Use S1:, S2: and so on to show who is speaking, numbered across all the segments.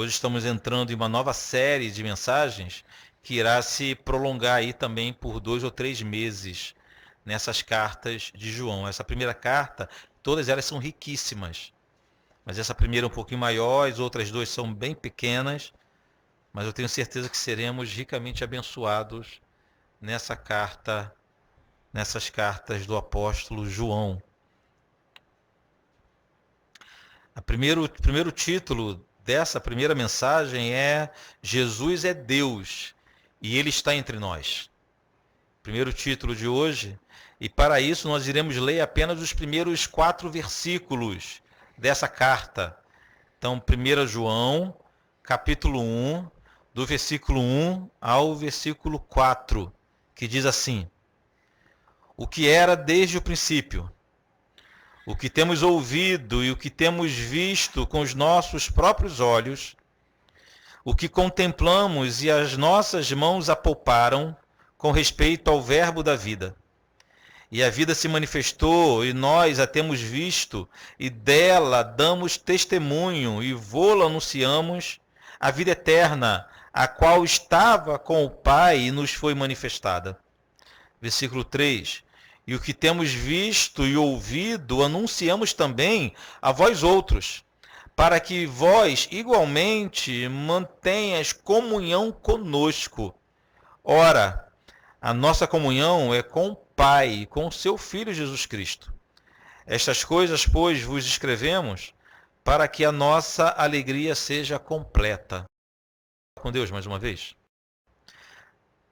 S1: Hoje estamos entrando em uma nova série de mensagens que irá se prolongar aí também por 2 ou 3 meses nessas cartas de João. Essa primeira carta, todas elas são riquíssimas, mas essa primeira é um pouquinho maior, as outras duas são bem pequenas, mas eu tenho certeza que seremos ricamente abençoados nessas cartas do apóstolo João. O primeiro título dessa primeira mensagem é Jesus é Deus e Ele está entre nós. Primeiro título de hoje, e para isso nós iremos ler apenas os primeiros 4 versículos dessa carta. Então, 1 João, capítulo 1, do versículo 1 ao versículo 4, que diz assim: O que era desde o princípio, o que temos ouvido e o que temos visto com os nossos próprios olhos, o que contemplamos e as nossas mãos apalparam com respeito ao verbo da vida. E a vida se manifestou, e nós a temos visto, e dela damos testemunho, e vô-la anunciamos, a vida eterna, a qual estava com o Pai e nos foi manifestada. Versículo 3. E o que temos visto e ouvido, anunciamos também a vós outros, para que vós igualmente mantenhas comunhão conosco. Ora, a nossa comunhão é com o Pai e com o seu Filho Jesus Cristo. Estas coisas, pois, vos escrevemos, para que a nossa alegria seja completa. Com Deus, mais uma vez.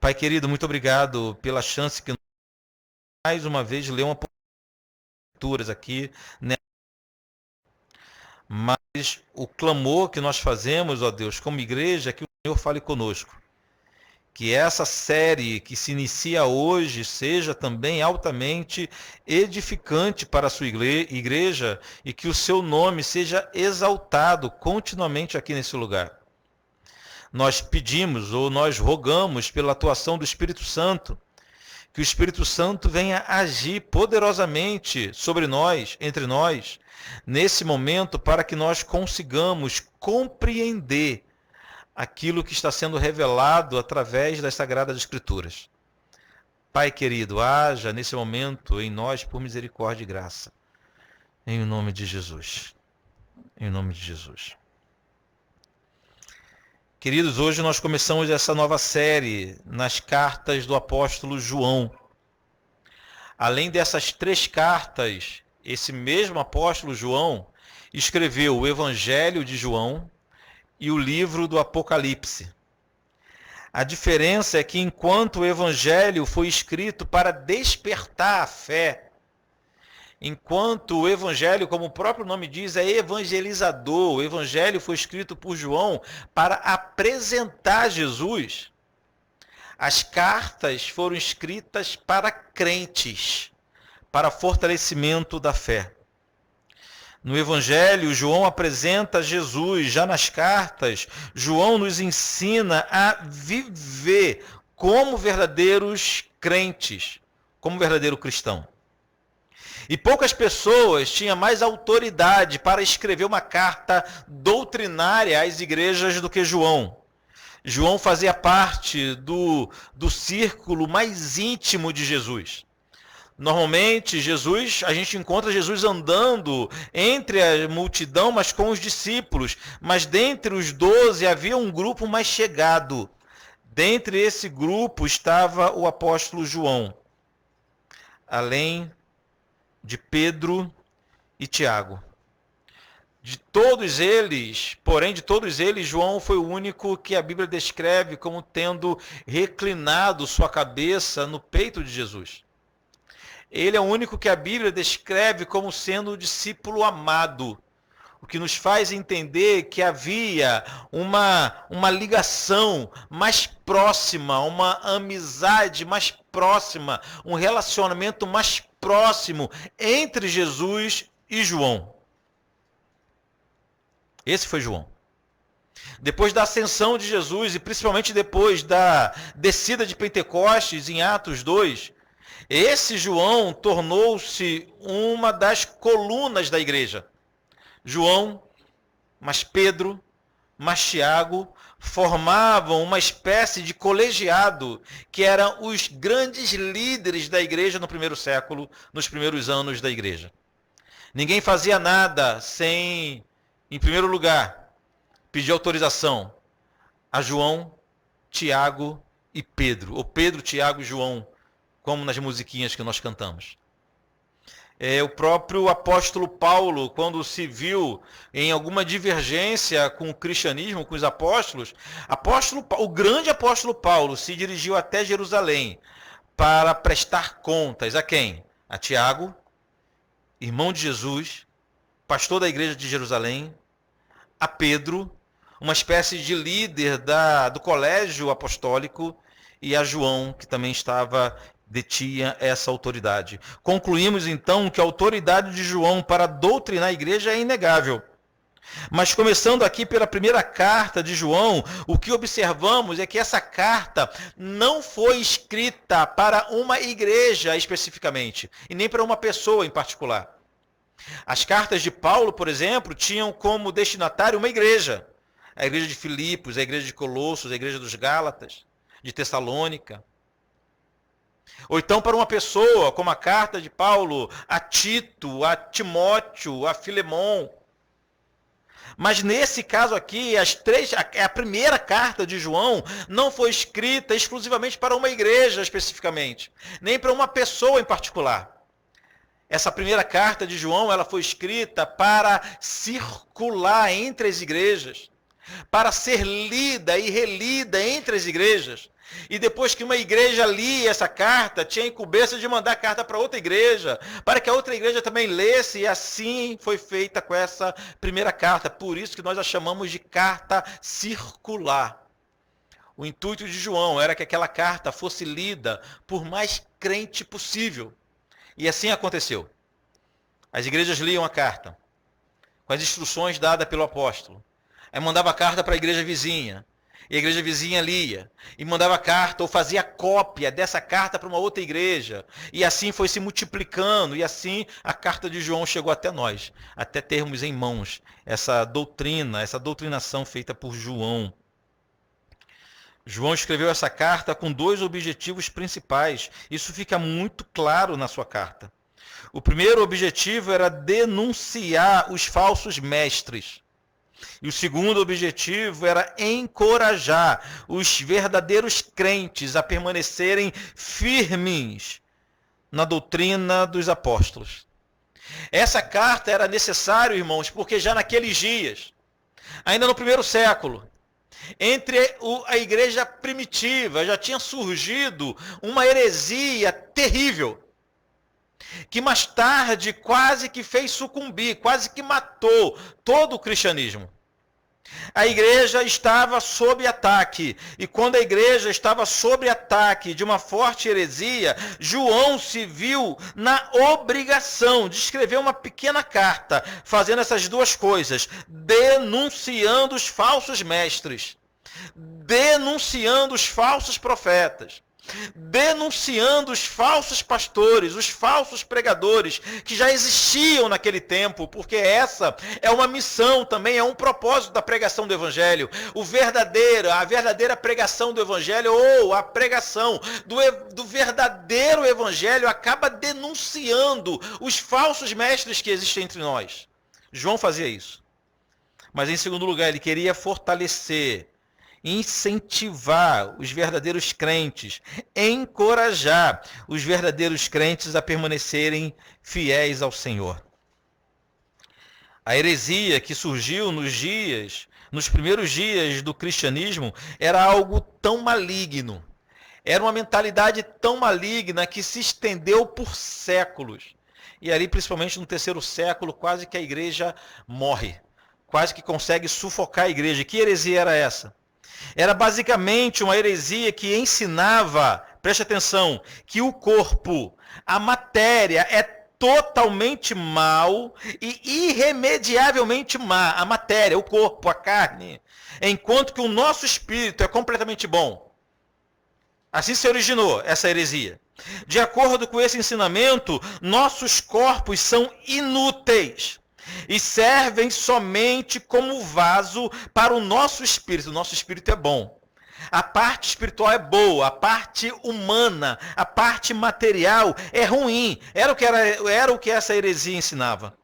S1: Pai querido, muito obrigado pela chance que mais uma vez ler uma leituras aqui, né? Mas o clamor que nós fazemos, ó Deus, como igreja, é que o Senhor fale conosco. Que essa série que se inicia hoje seja também altamente edificante para a sua igreja e que o seu nome seja exaltado continuamente aqui nesse lugar. Nós pedimos ou nós rogamos pela atuação do Espírito Santo, que o Espírito Santo venha agir poderosamente sobre nós, entre nós, nesse momento, para que nós consigamos compreender aquilo que está sendo revelado através das Sagradas Escrituras. Pai querido, haja nesse momento em nós por misericórdia e graça. Em nome de Jesus. Em nome de Jesus. Queridos, hoje nós começamos essa nova série nas cartas do apóstolo João. Além dessas 3 cartas, esse mesmo apóstolo João escreveu o Evangelho de João e o livro do Apocalipse. A diferença é que enquanto o Evangelho foi escrito para despertar a fé, enquanto o Evangelho, como o próprio nome diz, é evangelizador, o Evangelho foi escrito por João para apresentar Jesus, as cartas foram escritas para crentes, para fortalecimento da fé. No Evangelho, João apresenta Jesus. Já nas cartas, João nos ensina a viver como verdadeiros crentes, como verdadeiro cristão. E poucas pessoas tinham mais autoridade para escrever uma carta doutrinária às igrejas do que João. João fazia parte do círculo mais íntimo de Jesus. Normalmente, a gente encontra Jesus andando entre a multidão, mas com os discípulos. Mas dentre os 12 havia um grupo mais chegado. Dentre esse grupo estava o apóstolo João, além de Pedro e Tiago. De todos eles, João foi o único que a Bíblia descreve como tendo reclinado sua cabeça no peito de Jesus. Ele é o único que a Bíblia descreve como sendo o discípulo amado, o que nos faz entender que havia uma ligação mais próxima, uma amizade mais próxima, um relacionamento mais próximo entre Jesus e João. Esse foi João. Depois da ascensão de Jesus e principalmente depois da descida de Pentecostes em Atos 2, esse João tornou-se uma das colunas da igreja. João, mas Pedro, mas Tiago formavam uma espécie de colegiado, que eram os grandes líderes da igreja no primeiro século, nos primeiros anos da igreja. Ninguém fazia nada sem, em primeiro lugar, pedir autorização a João, Tiago e Pedro, ou Pedro, Tiago e João, como nas musiquinhas que nós cantamos. O próprio apóstolo Paulo, quando se viu em alguma divergência com o cristianismo, com os apóstolos, o grande apóstolo Paulo se dirigiu até Jerusalém para prestar contas a quem? A Tiago, irmão de Jesus, pastor da igreja de Jerusalém, a Pedro, uma espécie de líder do colégio apostólico, e a João, que também detinha essa autoridade. Concluímos então que a autoridade de João para doutrinar a igreja é inegável. Mas começando aqui pela primeira carta de João, o que observamos é que essa carta não foi escrita para uma igreja especificamente, e nem para uma pessoa em particular. As cartas de Paulo, por exemplo, tinham como destinatário uma igreja. A igreja de Filipos, a igreja de Colossos, a igreja dos Gálatas, de Tessalônica. Ou então para uma pessoa, como a carta de Paulo a Tito, a Timóteo, a Filemon. Mas nesse caso aqui, a primeira carta de João não foi escrita exclusivamente para uma igreja especificamente, nem para uma pessoa em particular. Essa primeira carta de João, ela foi escrita para circular entre as igrejas, para ser lida e relida entre as igrejas. E depois que uma igreja lia essa carta, tinha a incumbência de mandar carta para outra igreja, para que a outra igreja também lesse, e assim foi feita com essa primeira carta. Por isso que nós a chamamos de carta circular. O intuito de João era que aquela carta fosse lida por mais crente possível. E assim aconteceu. As igrejas liam a carta, com as instruções dadas pelo apóstolo. Aí mandava a carta para a igreja vizinha. E a igreja vizinha lia. E mandava carta ou fazia cópia dessa carta para uma outra igreja. E assim foi se multiplicando. E assim a carta de João chegou até nós. Até termos em mãos essa doutrina, essa doutrinação feita por João. João escreveu essa carta com dois objetivos principais. Isso fica muito claro na sua carta. O primeiro objetivo era denunciar os falsos mestres. E o segundo objetivo era encorajar os verdadeiros crentes a permanecerem firmes na doutrina dos apóstolos. Essa carta era necessária, irmãos, porque já naqueles dias, ainda no primeiro século, entre a igreja primitiva já tinha surgido uma heresia terrível, que mais tarde quase que fez sucumbir, quase que matou todo o cristianismo. A igreja estava sob ataque, e quando a igreja estava sob ataque de uma forte heresia, João se viu na obrigação de escrever uma pequena carta, fazendo essas duas coisas, denunciando os falsos mestres, denunciando os falsos profetas, denunciando os falsos pastores, os falsos pregadores que já existiam naquele tempo, porque essa é uma missão também, é um propósito da pregação do evangelho. A verdadeira pregação do evangelho, ou a pregação do verdadeiro evangelho, acaba denunciando os falsos mestres que existem entre nós. João fazia isso. Mas em segundo lugar, ele queria fortalecer, incentivar os verdadeiros crentes, encorajar os verdadeiros crentes a permanecerem fiéis ao Senhor. A heresia que surgiu nos primeiros dias do cristianismo, era algo tão maligno, era uma mentalidade tão maligna que se estendeu por séculos. E ali, principalmente no terceiro século, quase que a igreja morre, quase que consegue sufocar a igreja. Que heresia era essa? Era basicamente uma heresia que ensinava, preste atenção, que o corpo, a matéria é totalmente mal e irremediavelmente má. A matéria, o corpo, a carne, enquanto que o nosso espírito é completamente bom. Assim se originou essa heresia. De acordo com esse ensinamento, nossos corpos são inúteis. e servem somente como vaso para o nosso espírito. O nosso espírito é bom. A parte espiritual é boa, a parte humana, a parte material é ruim. Era o que essa heresia ensinava.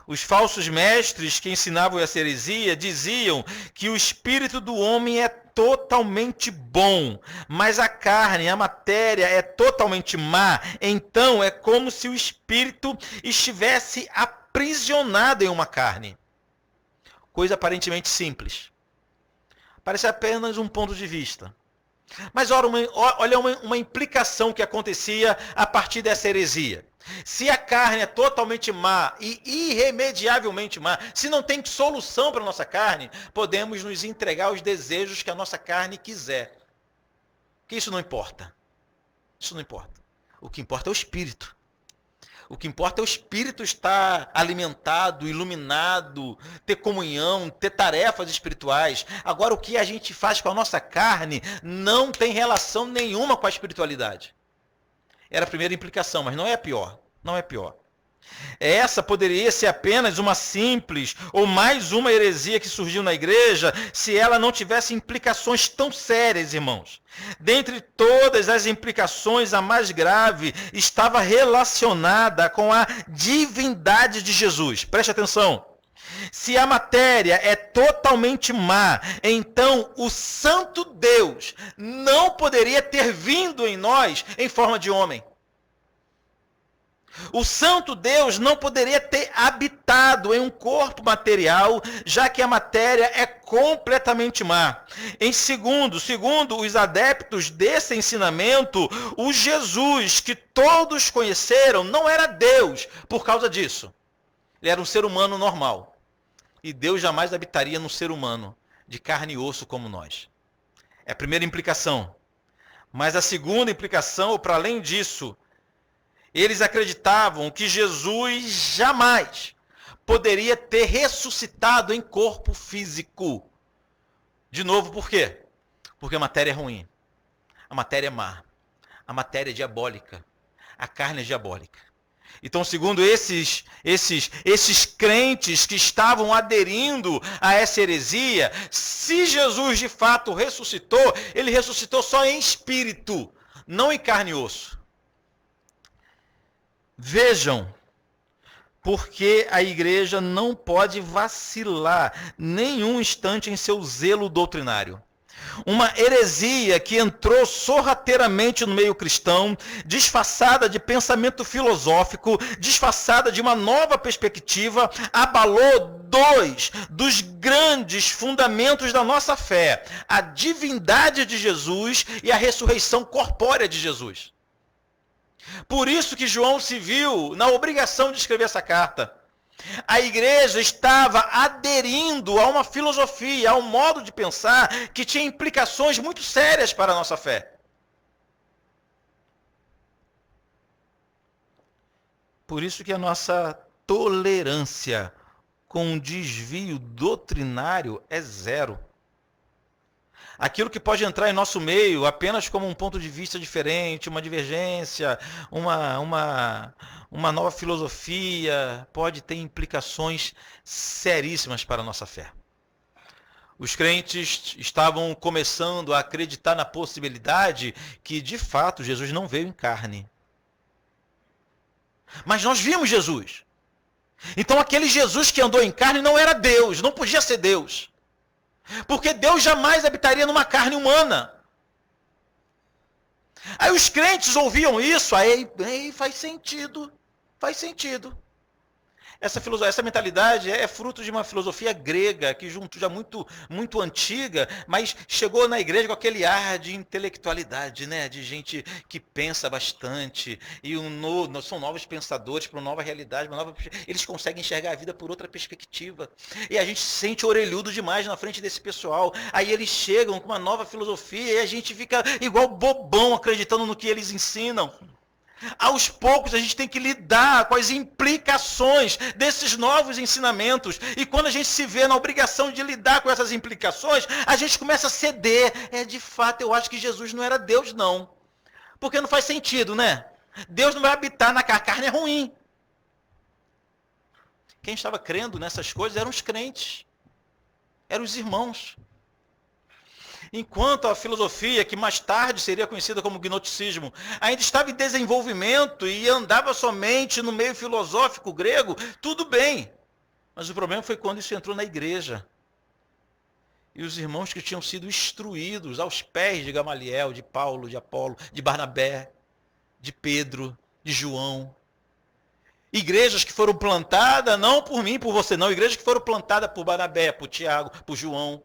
S1: Os falsos mestres que ensinavam essa heresia diziam que o espírito do homem é totalmente bom, mas a carne, a matéria é totalmente má. Então é como se o espírito estivesse aprisionado em uma carne. Coisa aparentemente simples. Parece apenas um ponto de vista. Mas olha uma implicação que acontecia a partir dessa heresia. Se a carne é totalmente má e irremediavelmente má, se não tem solução para a nossa carne, podemos nos entregar aos desejos que a nossa carne quiser. Que isso não importa. Isso não importa. O que importa é o espírito. O que importa é o espírito estar alimentado, iluminado, ter comunhão, ter tarefas espirituais. Agora, o que a gente faz com a nossa carne não tem relação nenhuma com a espiritualidade. Era a primeira implicação, mas não é a pior. Não é a pior. Essa poderia ser apenas uma simples ou mais uma heresia que surgiu na igreja se ela não tivesse implicações tão sérias, irmãos. Dentre todas as implicações, a mais grave estava relacionada com a divindade de Jesus. Preste atenção. Se a matéria é totalmente má, então o Santo Deus não poderia ter vindo em nós em forma de homem. O Santo Deus não poderia ter habitado em um corpo material, já que a matéria é completamente má. Segundo os adeptos desse ensinamento, o Jesus que todos conheceram não era Deus por causa disso. Ele era um ser humano normal. E Deus jamais habitaria num ser humano de carne e osso como nós. É a primeira implicação. Mas a segunda implicação, para além disso, eles acreditavam que Jesus jamais poderia ter ressuscitado em corpo físico. De novo, por quê? Porque a matéria é ruim. A matéria é má. A matéria é diabólica. A carne é diabólica. Então, segundo esses crentes que estavam aderindo a essa heresia, se Jesus de fato ressuscitou, ele ressuscitou só em espírito, não em carne e osso. Vejam, porque a igreja não pode vacilar nenhum instante em seu zelo doutrinário. Uma heresia que entrou sorrateiramente no meio cristão, disfarçada de pensamento filosófico, disfarçada de uma nova perspectiva, abalou dois dos grandes fundamentos da nossa fé: a divindade de Jesus e a ressurreição corpórea de Jesus. Por isso que João se viu na obrigação de escrever essa carta. A igreja estava aderindo a uma filosofia, a um modo de pensar que tinha implicações muito sérias para a nossa fé. Por isso que a nossa tolerância com o desvio doutrinário é zero. Aquilo que pode entrar em nosso meio apenas como um ponto de vista diferente, uma divergência, uma nova filosofia, pode ter implicações seríssimas para a nossa fé. Os crentes estavam começando a acreditar na possibilidade que, de fato, Jesus não veio em carne. Mas nós vimos Jesus. Então aquele Jesus que andou em carne não era Deus, não podia ser Deus. Porque Deus jamais habitaria numa carne humana. Aí os crentes ouviam isso, aí faz sentido. Essa mentalidade é fruto de uma filosofia grega, que já muito antiga, mas chegou na igreja com aquele ar de intelectualidade, né? De gente que pensa bastante, e são novos pensadores para uma nova realidade, eles conseguem enxergar a vida por outra perspectiva. E a gente se sente orelhudo demais na frente desse pessoal. Aí eles chegam com uma nova filosofia e a gente fica igual bobão acreditando no que eles ensinam. Aos poucos a gente tem que lidar com as implicações desses novos ensinamentos. E quando a gente se vê na obrigação de lidar com essas implicações, a gente começa a ceder. De fato, eu acho que Jesus não era Deus, não. Porque não faz sentido, né? Deus não vai habitar na carne, a carne é ruim. Quem estava crendo nessas coisas eram os crentes, eram os irmãos. Enquanto a filosofia, que mais tarde seria conhecida como gnosticismo, ainda estava em desenvolvimento e andava somente no meio filosófico grego, tudo bem. Mas o problema foi quando isso entrou na igreja. E os irmãos que tinham sido instruídos aos pés de Gamaliel, de Paulo, de Apolo, de Barnabé, de Pedro, de João. Igrejas que foram plantadas, não por mim, por você não, igrejas que foram plantadas por Barnabé, por Tiago, por João,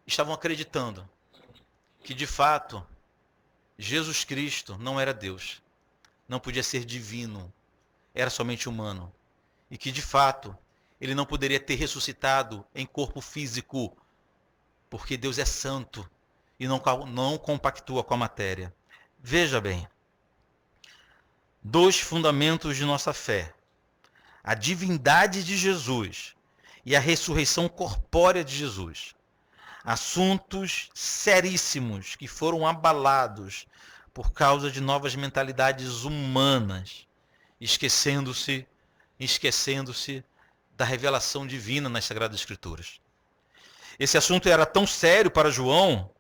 S1: estavam acreditando que, de fato, Jesus Cristo não era Deus, não podia ser divino, era somente humano. E que, de fato, ele não poderia ter ressuscitado em corpo físico, porque Deus é santo e não compactua com a matéria. Veja bem, dois fundamentos de nossa fé: a divindade de Jesus e a ressurreição corpórea de Jesus. Assuntos seríssimos que foram abalados por causa de novas mentalidades humanas, esquecendo-se da revelação divina nas Sagradas Escrituras. Esse assunto era tão sério para João,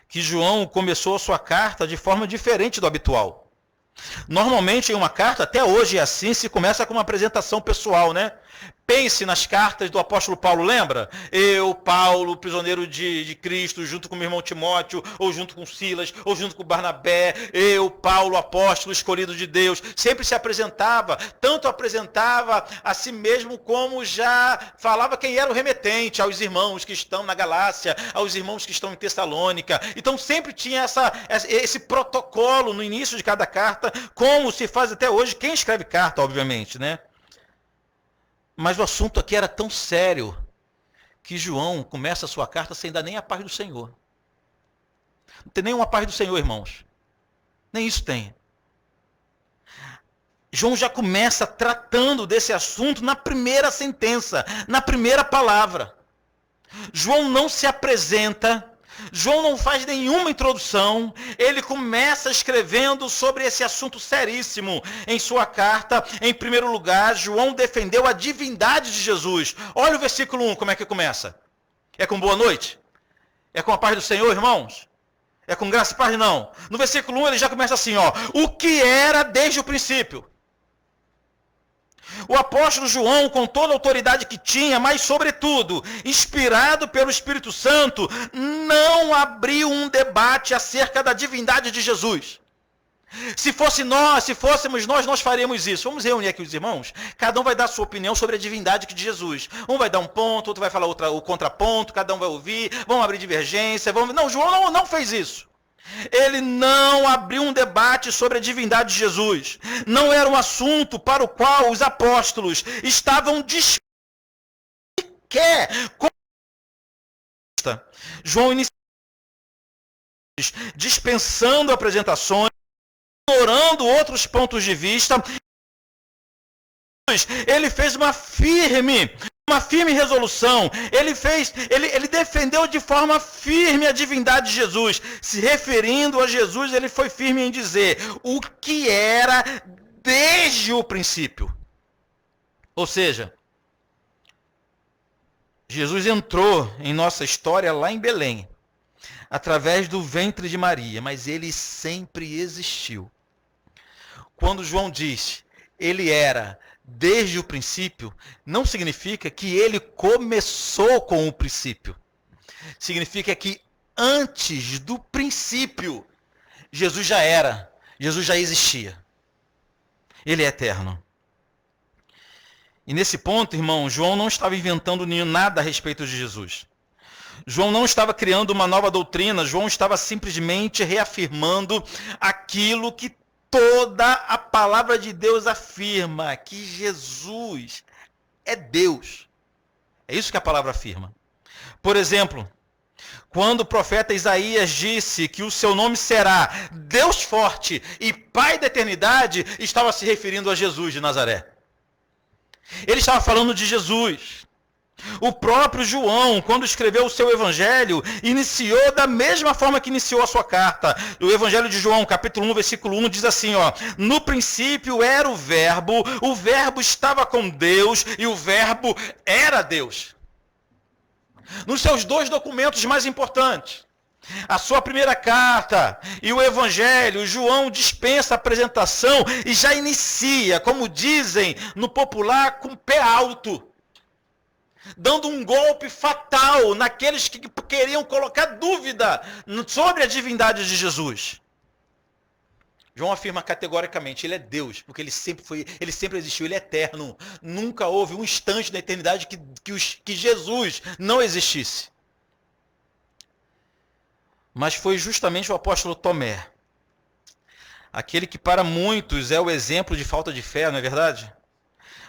S1: que João começou a sua carta de forma diferente do habitual. Normalmente em uma carta, até hoje é assim, se começa com uma apresentação pessoal, né? Pense nas cartas do apóstolo Paulo, lembra? Eu, Paulo, prisioneiro de Cristo, junto com meu irmão Timóteo, ou junto com Silas, ou junto com Barnabé, eu, Paulo, apóstolo escolhido de Deus, sempre se apresentava, tanto apresentava a si mesmo como já falava quem era o remetente, aos irmãos que estão na Galácia, aos irmãos que estão em Tessalônica. Então sempre tinha esse protocolo no início de cada carta, como se faz até hoje quem escreve carta, obviamente, né? Mas o assunto aqui era tão sério que João começa a sua carta sem dar nem a paz do Senhor. Não tem nenhuma paz do Senhor, irmãos. Nem isso tem. João já começa tratando desse assunto na primeira sentença, na primeira palavra. João não se apresenta, João não faz nenhuma introdução, ele começa escrevendo sobre esse assunto seríssimo. Em sua carta, em primeiro lugar, João defendeu a divindade de Jesus. Olha o versículo 1, como é que começa? É com boa noite? É com a paz do Senhor, irmãos? É com graça e paz? Não. No versículo 1 ele já começa assim, ó. O que era desde o princípio. O apóstolo João, com toda a autoridade que tinha, mas sobretudo, inspirado pelo Espírito Santo, não abriu um debate acerca da divindade de Jesus. Se fôssemos nós faríamos isso. Vamos reunir aqui os irmãos, cada um vai dar a sua opinião sobre a divindade de Jesus. Um vai dar um ponto, outro vai falar o contraponto, cada um vai ouvir, vamos abrir divergência. Não, João não fez isso. Ele não abriu um debate sobre a divindade de Jesus. Não era um assunto para o qual os apóstolos estavam dispostos. João inicia dispensando apresentações, ignorando outros pontos de vista. Ele fez uma firme resolução. Ele defendeu de forma firme a divindade de Jesus. Se referindo a Jesus, ele foi firme em dizer o que era desde o princípio. Ou seja, Jesus entrou em nossa história lá em Belém, através do ventre de Maria, mas ele sempre existiu. Quando João diz, ele era desde o princípio, não significa que ele começou com o princípio. Significa que antes do princípio, Jesus já era, Jesus já existia. Ele é eterno. E nesse ponto, irmão, João não estava inventando nada a respeito de Jesus. João não estava criando uma nova doutrina, João estava simplesmente reafirmando aquilo que toda a palavra de Deus afirma, que Jesus é Deus. É isso que a palavra afirma. Por exemplo, quando o profeta Isaías disse que o seu nome será Deus forte e Pai da eternidade, estava se referindo a Jesus de Nazaré. Ele estava falando de Jesus. O próprio João, quando escreveu o seu evangelho, iniciou da mesma forma que iniciou a sua carta. O evangelho de João, capítulo 1, versículo 1, diz assim, ó: no princípio era o verbo estava com Deus e o verbo era Deus. Nos seus dois documentos mais importantes, a sua primeira carta e o evangelho, João dispensa a apresentação e já inicia, como dizem no popular, com o pé alto, dando um golpe fatal naqueles que queriam colocar dúvida sobre a divindade de Jesus. João afirma categoricamente, ele é Deus, porque ele sempre existiu, ele é eterno. Nunca houve um instante na eternidade que Jesus não existisse. Mas foi justamente o apóstolo Tomé, aquele que para muitos é o exemplo de falta de fé, não é verdade?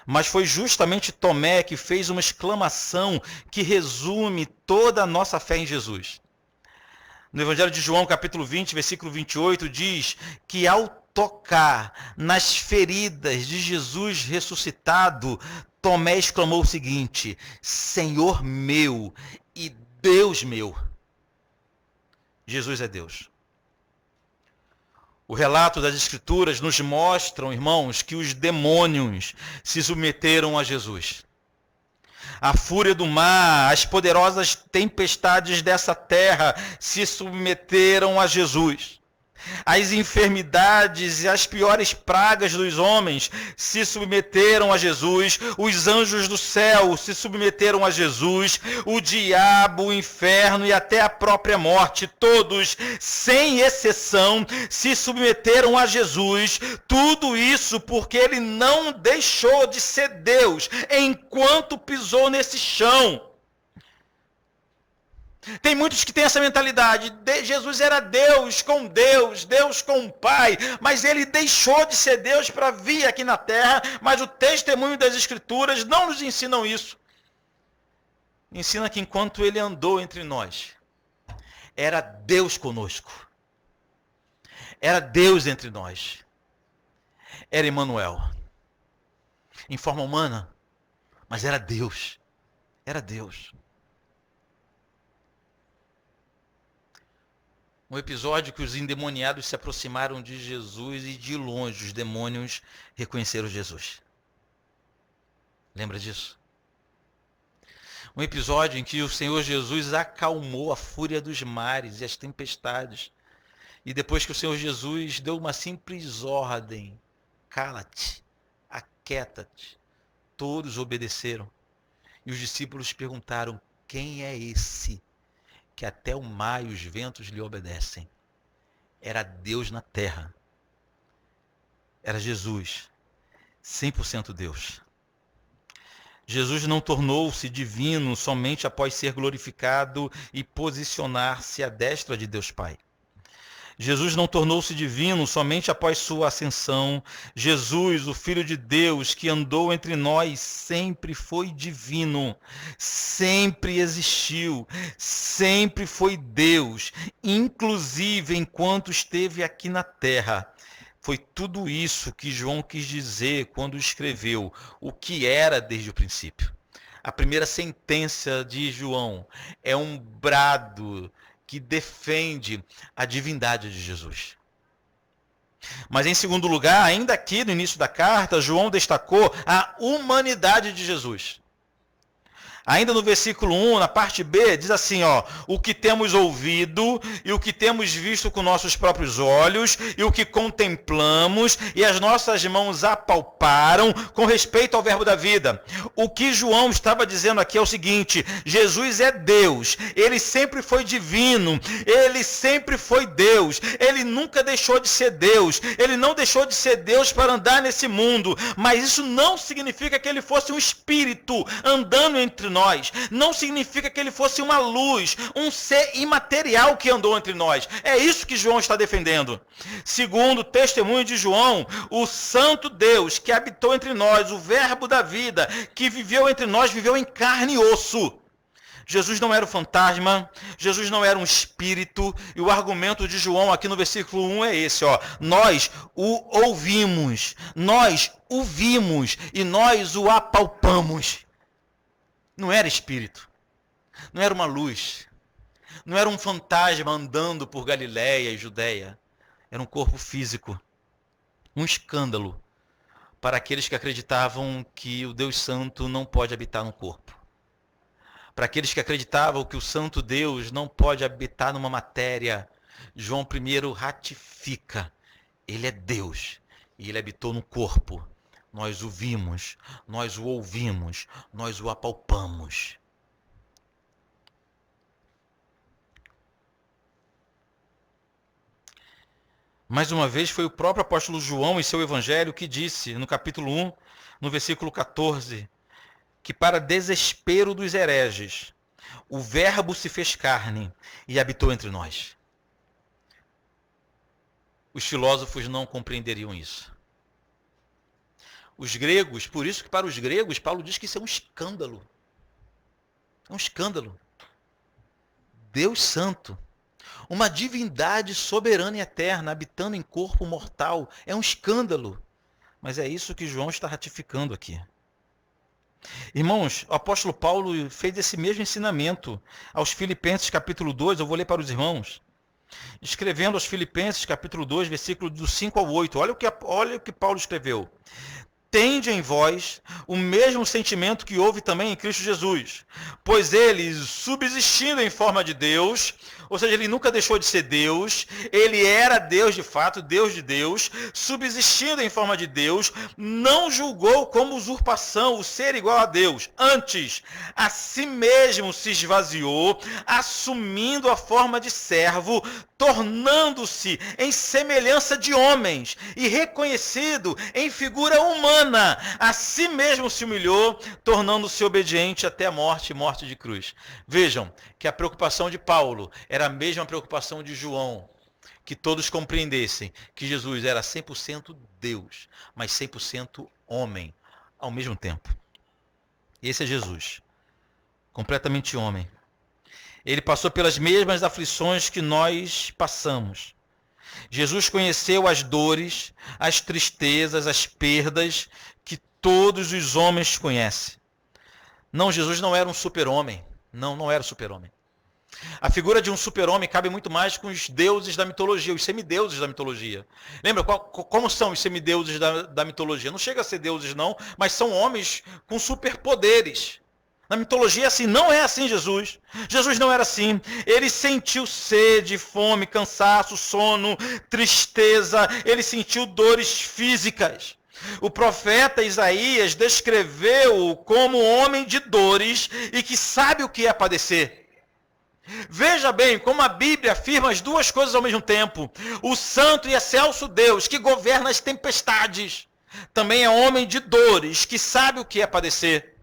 S1: Mas foi justamente Tomé que fez uma exclamação que resume toda a nossa fé em Jesus. No Evangelho de João, capítulo 20, versículo 28, diz que ao tocar nas feridas de Jesus ressuscitado, Tomé exclamou o seguinte: Senhor meu e Deus meu. Jesus é Deus. O relato das Escrituras nos mostram, irmãos, que os demônios se submeteram a Jesus. A fúria do mar, as poderosas tempestades dessa terra se submeteram a Jesus. As enfermidades e as piores pragas dos homens se submeteram a Jesus. Os anjos do céu se submeteram a Jesus. O diabo, o inferno e até a própria morte, todos, sem exceção, se submeteram a Jesus. Tudo isso porque ele não deixou de ser Deus enquanto pisou nesse chão. Tem muitos que têm essa mentalidade. Jesus era Deus, Deus com o Pai, mas ele deixou de ser Deus para vir aqui na terra, mas o testemunho das Escrituras não nos ensinam isso. Ensina que enquanto ele andou entre nós, era Deus conosco. Era Deus entre nós. Era Emmanuel. Em forma humana, mas era Deus. Era Deus. Um episódio que os endemoniados se aproximaram de Jesus e de longe os demônios reconheceram Jesus. Lembra disso? Um episódio em que o Senhor Jesus acalmou a fúria dos mares e as tempestades. E depois que o Senhor Jesus deu uma simples ordem: cala-te, aquieta-te. Todos obedeceram. E os discípulos perguntaram: quem é esse que até o mar e os ventos lhe obedecem? Era Deus na terra. Era Jesus, 100% Deus. Jesus não tornou-se divino somente após ser glorificado e posicionar-se à destra de Deus Pai. Jesus não tornou-se divino somente após sua ascensão. Jesus, o Filho de Deus, que andou entre nós, sempre foi divino, sempre existiu, sempre foi Deus, inclusive enquanto esteve aqui na terra. Foi tudo isso que João quis dizer quando escreveu o que era desde o princípio. A primeira sentença de João é um brado que defende a divindade de Jesus. Mas em segundo lugar, ainda aqui no início da carta, João destacou a humanidade de Jesus. Ainda no versículo 1, na parte B, diz assim, ó: o que temos ouvido e o que temos visto com nossos próprios olhos e o que contemplamos e as nossas mãos apalparam com respeito ao verbo da vida. O que João estava dizendo aqui é o seguinte: Jesus é Deus, ele sempre foi divino, ele sempre foi Deus, ele nunca deixou de ser Deus, ele não deixou de ser Deus para andar nesse mundo, mas isso não significa que ele fosse um espírito andando entre nós, não significa que ele fosse uma luz, um ser imaterial que andou entre nós. É isso que João está defendendo. Segundo o testemunho de João, o santo Deus que habitou entre nós, o verbo da vida, que viveu entre nós, viveu em carne e osso. Jesus não era um fantasma, Jesus não era um espírito, e o argumento de João aqui no versículo 1 é esse, ó: nós o ouvimos, nós o vimos e nós o apalpamos. Não era espírito, não era uma luz, não era um fantasma andando por Galiléia e Judéia. Era um corpo físico. Um escândalo para aqueles que acreditavam que o Deus Santo não pode habitar no corpo. Para aqueles que acreditavam que o Santo Deus não pode habitar numa matéria, João I ratifica. Ele é Deus e ele habitou no corpo. Nós o vimos, nós o ouvimos, nós o apalpamos. Mais uma vez, foi o próprio apóstolo João em seu evangelho que disse, no capítulo 1, no versículo 14, que para desespero dos hereges, o Verbo se fez carne e habitou entre nós. Os filósofos não compreenderiam isso. Os gregos, por isso que para os gregos, Paulo diz que isso é um escândalo. É um escândalo. Deus Santo, uma divindade soberana e eterna, habitando em corpo mortal, é um escândalo. Mas é isso que João está ratificando aqui. Irmãos, o apóstolo Paulo fez esse mesmo ensinamento aos Filipenses capítulo 2, eu vou ler para os irmãos. Escrevendo aos Filipenses capítulo 2, versículo do 5 ao 8, olha o que Paulo escreveu. Tende em vós o mesmo sentimento que houve também em Cristo Jesus, pois ele, subsistindo em forma de Deus, ou seja, ele nunca deixou de ser Deus, ele era Deus de fato, Deus de Deus, subsistindo em forma de Deus, não julgou como usurpação o ser igual a Deus, antes, a si mesmo se esvaziou, assumindo a forma de servo, tornando-se em semelhança de homens e reconhecido em figura humana, a si mesmo se humilhou, tornando-se obediente até a morte e morte de cruz. Vejam que a preocupação de Paulo era a mesma preocupação de João, que todos compreendessem que Jesus era 100% Deus, mas 100% homem ao mesmo tempo. Esse é Jesus, completamente homem. Ele passou pelas mesmas aflições que nós passamos. Jesus conheceu as dores, as tristezas, as perdas que todos os homens conhecem. Não, Jesus não era um super-homem. Não era super-homem. A figura de um super-homem cabe muito mais com os deuses da mitologia, os semideuses da mitologia. Lembra como são os semideuses da mitologia? Não chega a ser deuses não, mas são homens com superpoderes. Na mitologia é assim, não é assim Jesus. Jesus não era assim. Ele sentiu sede, fome, cansaço, sono, tristeza. Ele sentiu dores físicas. O profeta Isaías descreveu-o como homem de dores e que sabe o que é padecer. Veja bem como a Bíblia afirma as duas coisas ao mesmo tempo. O santo e excelso Deus que governa as tempestades também é homem de dores, que sabe o que é padecer.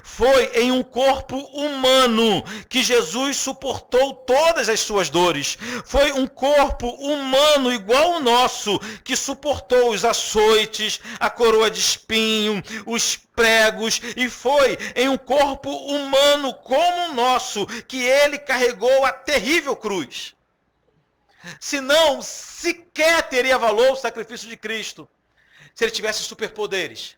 S1: Foi em um corpo humano que Jesus suportou todas as suas dores. Foi um corpo humano igual ao nosso que suportou os açoites, a coroa de espinho, os pregos, e foi em um corpo humano como o nosso que ele carregou a terrível cruz. Senão, sequer teria valor o sacrifício de Cristo, se ele tivesse superpoderes.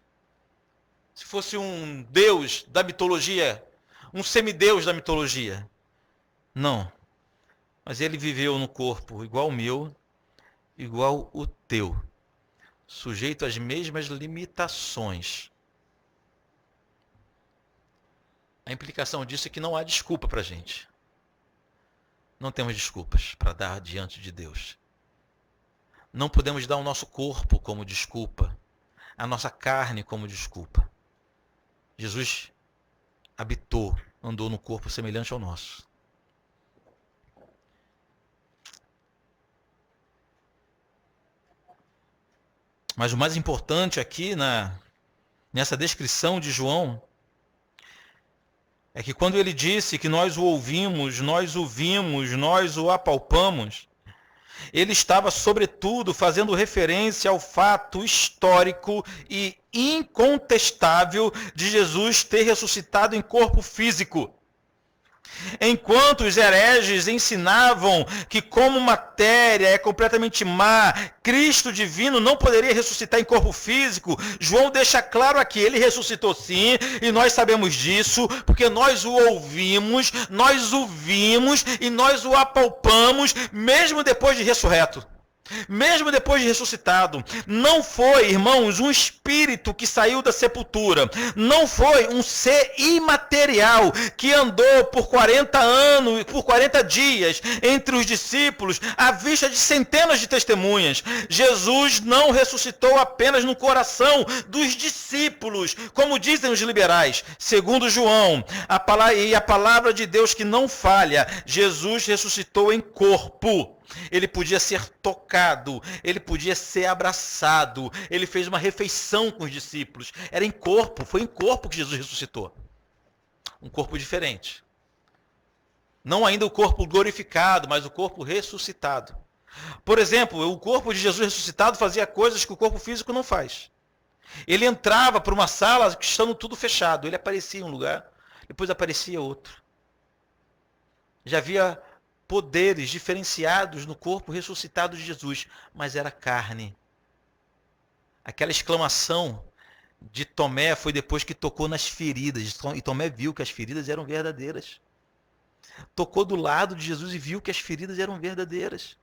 S1: Se fosse um deus da mitologia, um semideus da mitologia. Não. Mas ele viveu no corpo igual o meu, igual o teu, sujeito às mesmas limitações. A implicação disso é que não há desculpa para a gente. Não temos desculpas para dar diante de Deus. Não podemos dar o nosso corpo como desculpa, a nossa carne como desculpa. Jesus habitou, andou no corpo semelhante ao nosso. Mas o mais importante aqui nessa descrição de João é que quando ele disse que nós o ouvimos, nós o vimos, nós o apalpamos, ele estava, sobretudo, fazendo referência ao fato histórico e incontestável de Jesus ter ressuscitado em corpo físico. Enquanto os hereges ensinavam que, como matéria é completamente má, Cristo divino não poderia ressuscitar em corpo físico, João deixa claro aqui, ele ressuscitou sim, e nós sabemos disso, porque nós o ouvimos, nós o vimos e nós o apalpamos, mesmo depois de ressurreto. Mesmo depois de ressuscitado, não foi, irmãos, um espírito que saiu da sepultura, não foi um ser imaterial que andou por 40 anos, por 40 dias entre os discípulos, à vista de centenas de testemunhas. Jesus não ressuscitou apenas no coração dos discípulos, como dizem os liberais. Segundo João, a palavra de Deus que não falha, Jesus ressuscitou em corpo. Ele podia ser tocado, ele podia ser abraçado, ele fez uma refeição com os discípulos. Era em corpo, foi em corpo que Jesus ressuscitou. Um corpo diferente. Não ainda o corpo glorificado, mas o corpo ressuscitado. Por exemplo, o corpo de Jesus ressuscitado fazia coisas que o corpo físico não faz. Ele entrava para uma sala estando tudo fechado, ele aparecia em um lugar, depois aparecia outro. Já havia poderes diferenciados no corpo ressuscitado de Jesus, mas era carne. Aquela exclamação de Tomé foi depois que tocou nas feridas, e Tomé viu que as feridas eram verdadeiras. Tocou do lado de Jesus e viu que as feridas eram verdadeiras.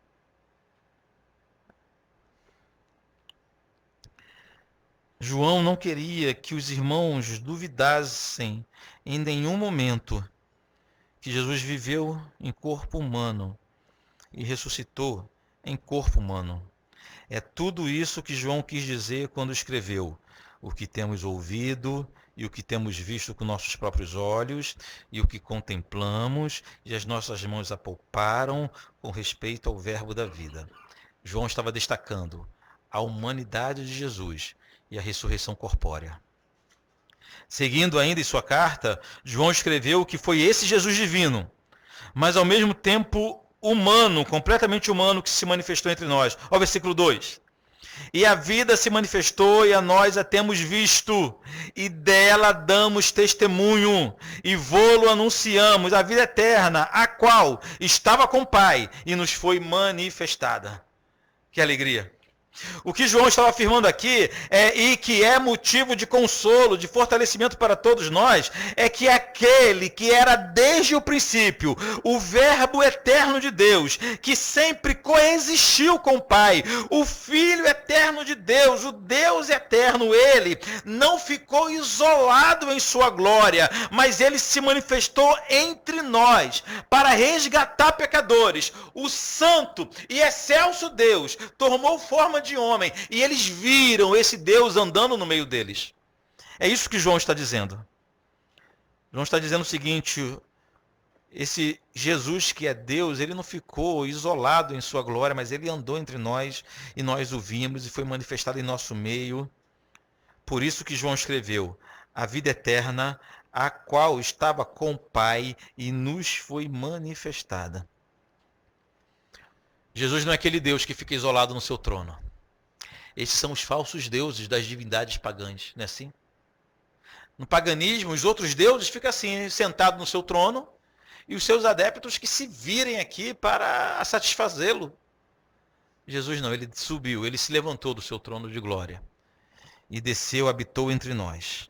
S1: João não queria que os irmãos duvidassem em nenhum momento que Jesus viveu em corpo humano e ressuscitou em corpo humano. É tudo isso que João quis dizer quando escreveu: o que temos ouvido e o que temos visto com nossos próprios olhos e o que contemplamos e as nossas mãos apalparam com respeito ao verbo da vida. João estava destacando a humanidade de Jesus e a ressurreição corpórea. Seguindo ainda em sua carta, João escreveu que foi esse Jesus divino, mas ao mesmo tempo humano, completamente humano, que se manifestou entre nós. Olha o versículo 2. E a vida se manifestou e a nós a temos visto, e dela damos testemunho, e vô-lo anunciamos, a vida eterna, a qual estava com o Pai e nos foi manifestada. Que alegria! O que João estava afirmando aqui, e que é motivo de consolo, de fortalecimento para todos nós, é que aquele que era desde o princípio, o Verbo eterno de Deus, que sempre coexistiu com o Pai, o Filho eterno de Deus, o Deus eterno, ele não ficou isolado em sua glória, mas ele se manifestou entre nós, para resgatar pecadores. O santo e excelso Deus tomou forma de homem, e eles viram esse Deus andando no meio deles. É isso que João está dizendo. João está dizendo o seguinte: esse Jesus que é Deus, ele não ficou isolado em sua glória, mas ele andou entre nós, e nós o vimos, e foi manifestado em nosso meio. Por isso que João escreveu: a vida eterna, a qual estava com o Pai, e nos foi manifestada. Jesus não é aquele Deus que fica isolado no seu trono. Esses são os falsos deuses das divindades pagãs, não é assim? No paganismo, os outros deuses ficam assim, sentados no seu trono, e os seus adeptos que se virem aqui para satisfazê-lo. Jesus não, ele subiu, ele se levantou do seu trono de glória e desceu, habitou entre nós.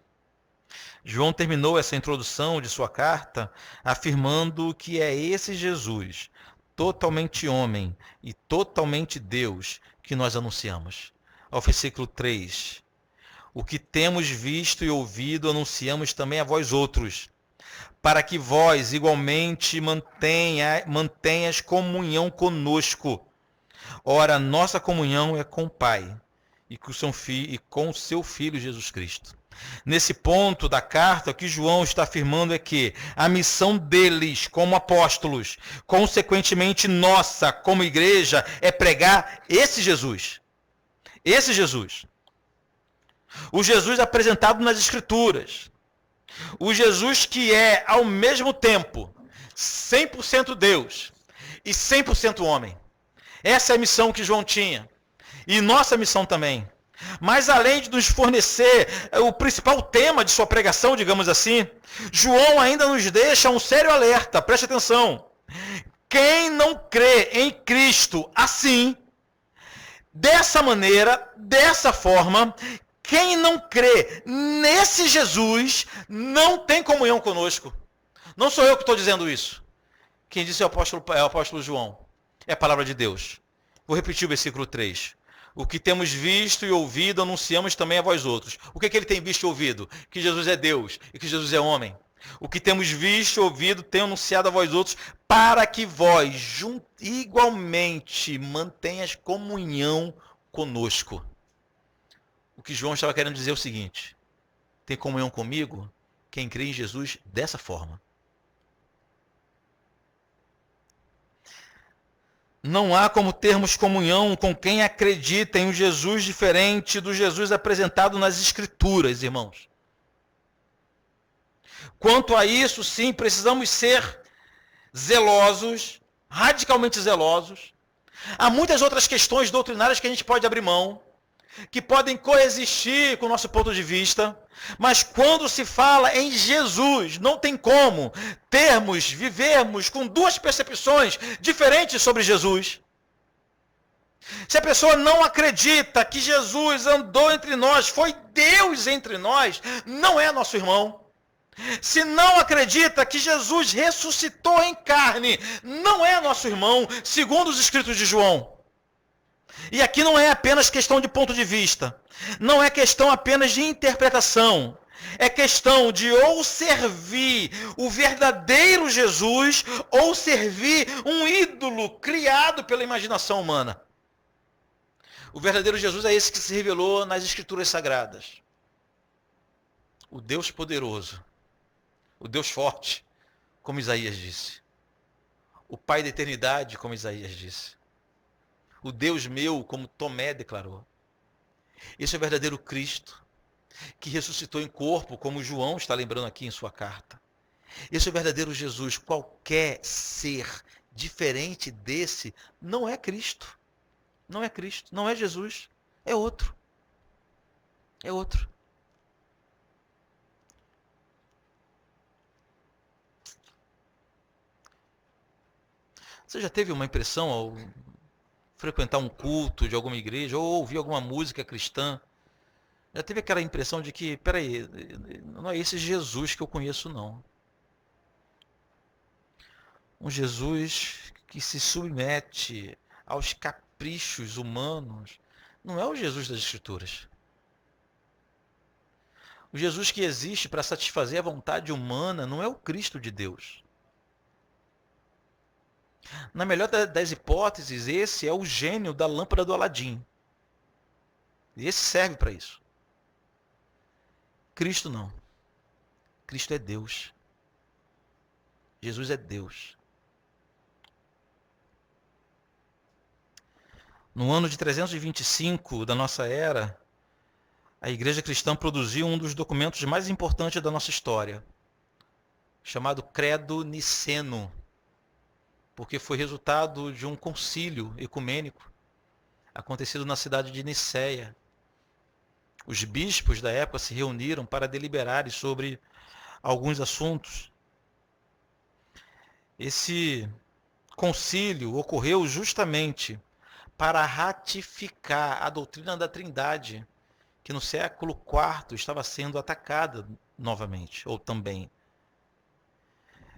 S1: João terminou essa introdução de sua carta afirmando que é esse Jesus, totalmente homem e totalmente Deus, que nós anunciamos. Ao versículo 3. O que temos visto e ouvido anunciamos também a vós outros, para que vós igualmente mantenhas comunhão conosco. Ora, nossa comunhão é com o Pai e com o seu Filho Jesus Cristo. Nesse ponto da carta, o que João está afirmando é que a missão deles como apóstolos, consequentemente nossa como igreja, é pregar esse Jesus. Esse Jesus. O Jesus apresentado nas Escrituras. O Jesus que é, ao mesmo tempo, 100% Deus e 100% homem. Essa é a missão que João tinha. E nossa missão também. Mas além de nos fornecer o principal tema de sua pregação, digamos assim, João ainda nos deixa um sério alerta, preste atenção. Quem não crê em Cristo assim, dessa maneira, dessa forma, quem não crê nesse Jesus, não tem comunhão conosco. Não sou eu que estou dizendo isso. Quem disse é o apóstolo João. É a palavra de Deus. Vou repetir o versículo 3. O que temos visto e ouvido, anunciamos também a vós outros. O que ele tem visto e ouvido? Que Jesus é Deus e que Jesus é homem. O que temos visto e ouvido, tenho anunciado a vós outros, para que vós igualmente mantenhas comunhão conosco. O que João estava querendo dizer é o seguinte: tem comunhão comigo quem crê em Jesus dessa forma. Não há como termos comunhão com quem acredita em um Jesus diferente do Jesus apresentado nas Escrituras, irmãos. Quanto a isso, sim, precisamos ser zelosos, radicalmente zelosos. Há muitas outras questões doutrinárias que a gente pode abrir mão, que podem coexistir com o nosso ponto de vista, mas quando se fala em Jesus, não tem como vivermos com duas percepções diferentes sobre Jesus. Se a pessoa não acredita que Jesus andou entre nós, foi Deus entre nós, não é nosso irmão. Se não acredita que Jesus ressuscitou em carne, não é nosso irmão, segundo os escritos de João. E aqui não é apenas questão de ponto de vista, não é questão apenas de interpretação, é questão de ou servir o verdadeiro Jesus ou servir um ídolo criado pela imaginação humana. O verdadeiro Jesus é esse que se revelou nas Escrituras Sagradas. O Deus poderoso, o Deus forte, como Isaías disse. O Pai da eternidade, como Isaías disse. O Deus meu, como Tomé declarou. Esse é o verdadeiro Cristo, que ressuscitou em corpo, como João está lembrando aqui em sua carta. Esse é o verdadeiro Jesus. Qualquer ser diferente desse não é Cristo. Não é Cristo, não é Jesus. É outro. É outro. Você já teve uma impressão ao frequentar um culto de alguma igreja ou ouvir alguma música cristã? Já teve aquela impressão de que, peraí, não é esse Jesus que eu conheço, não. Um Jesus que se submete aos caprichos humanos não é o Jesus das Escrituras. O Jesus que existe para satisfazer a vontade humana não é o Cristo de Deus. Na melhor das hipóteses, esse é o gênio da lâmpada do Aladim. E esse serve para isso. Cristo não. Cristo é Deus. Jesus é Deus. No ano de 325 da nossa era, a Igreja Cristã produziu um dos documentos mais importantes da nossa história, chamado Credo Niceno, porque foi resultado de um concílio ecumênico acontecido na cidade de Niceia. Os bispos da época se reuniram para deliberarem sobre alguns assuntos. Esse concílio ocorreu justamente para ratificar a doutrina da Trindade, que no século IV estava sendo atacada novamente, ou também.